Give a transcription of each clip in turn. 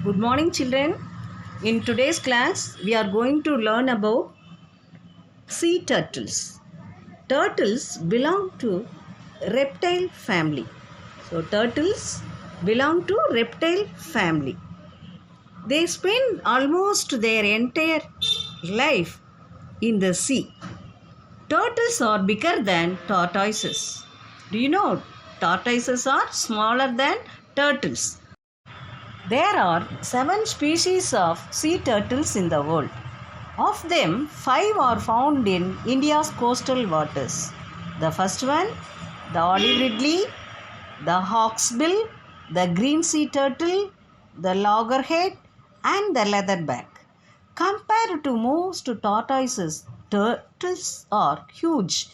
Good morning, children. In today's class, we are going to learn about sea turtles. Turtles belong to reptile family. So, turtles belong to reptile family. They spend almost their entire life in the sea. Turtles are bigger than tortoises. Do you know tortoises are smaller than turtles? There are 7 species of sea turtles in the world. Of them, 5 are found in India's coastal waters. The first one, the olive ridley, the hawksbill, the green sea turtle, the loggerhead, and the leatherback. Compared to most tortoises, turtles are huge.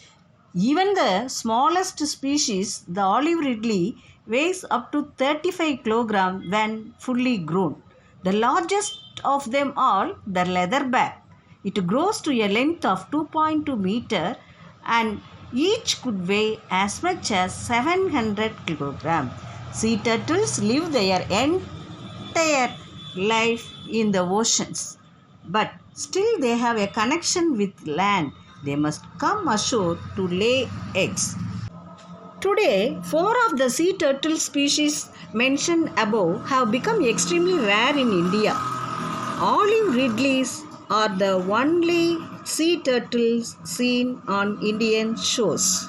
Even the smallest species, the olive ridley, weighs up to 35 kilograms when fully grown. The largest of them all, the leatherback. It grows to a length of 2.2 meter and each could weigh as much as 700 kilograms. Sea turtles live their entire life in the oceans, but still they have a connection with land. They must come ashore to lay eggs. Today, 4 of the sea turtle species mentioned above have become extremely rare in India. Olive ridleys are the only sea turtles seen on Indian shores.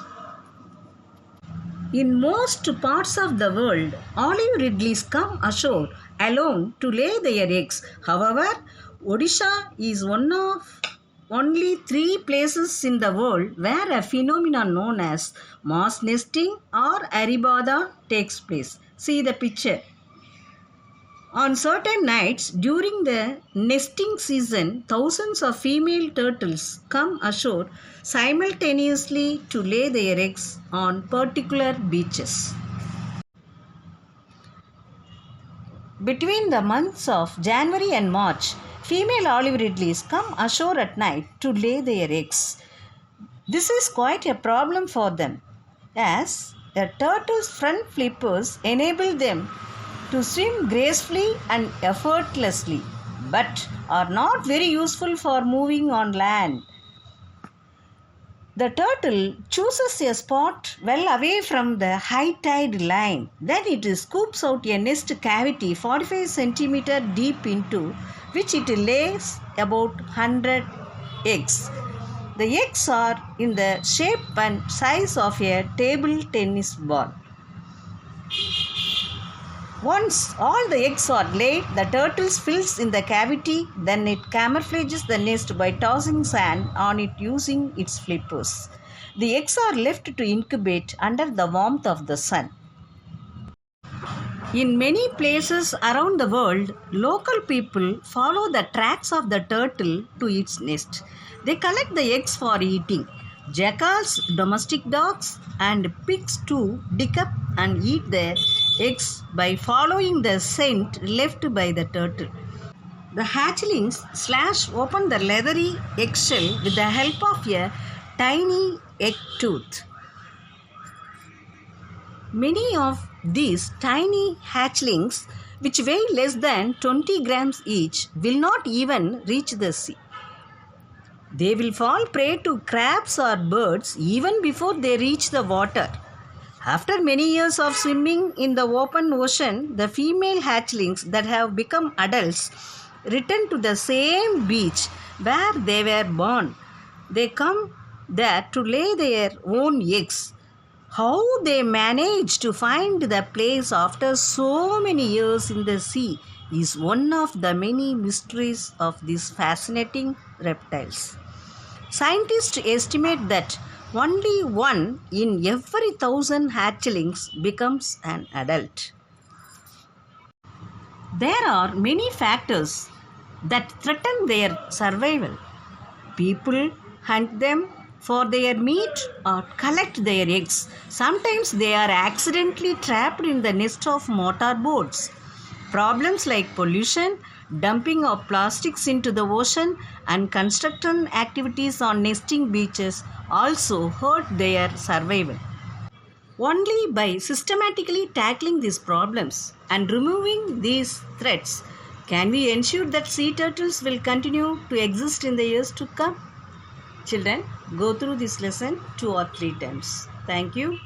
In most parts of the world, olive ridleys come ashore alone to lay their eggs. However, Odisha is one of only 3 places in the world where a phenomenon known as mass nesting or aribada takes place. See the picture. On certain nights during the nesting season, thousands of female turtles come ashore simultaneously to lay their eggs on particular beaches. Between the months of January and March, female olive ridleys come ashore at night to lay their eggs. This is quite a problem for them, as the turtle's front flippers enable them to swim gracefully and effortlessly, but are not very useful for moving on land. The turtle chooses a spot well away from the high tide line. Then it scoops out a nest cavity 45 cm deep into which it lays about 100 eggs. The eggs are in the shape and size of a table tennis ball. Once all the eggs are laid, the turtle fills in the cavity, then it camouflages the nest by tossing sand on it using its flippers. The eggs are left to incubate under the warmth of the sun. In many places around the world, local people follow the tracks of the turtle to its nest. They collect the eggs for eating. Jackals, domestic dogs, and pigs too dig up and eat the eggs by following the scent left by the turtle. The hatchlings slash open the leathery eggshell with the help of a tiny egg tooth. Many of these tiny hatchlings, which weigh less than 20 grams each, will not even reach the sea. They will fall prey to crabs or birds even before they reach the water. After many years of swimming in the open ocean, the female hatchlings that have become adults return to the same beach where they were born. They come there to lay their own eggs. How they manage to find the place after so many years in the sea is one of the many mysteries of these fascinating reptiles. Scientists estimate that only 1 in every 1,000 hatchlings becomes an adult. There are many factors that threaten their survival. People hunt them for their meat or collect their eggs. Sometimes they are accidentally trapped in the nest of motorboats. Problems like pollution, dumping of plastics into the ocean, and construction activities on nesting beaches also hurt their survival. Only by systematically tackling these problems and removing these threats Can we ensure that sea turtles will continue to exist in the years to come? Children, go through this lesson 2 or 3 times. Thank you.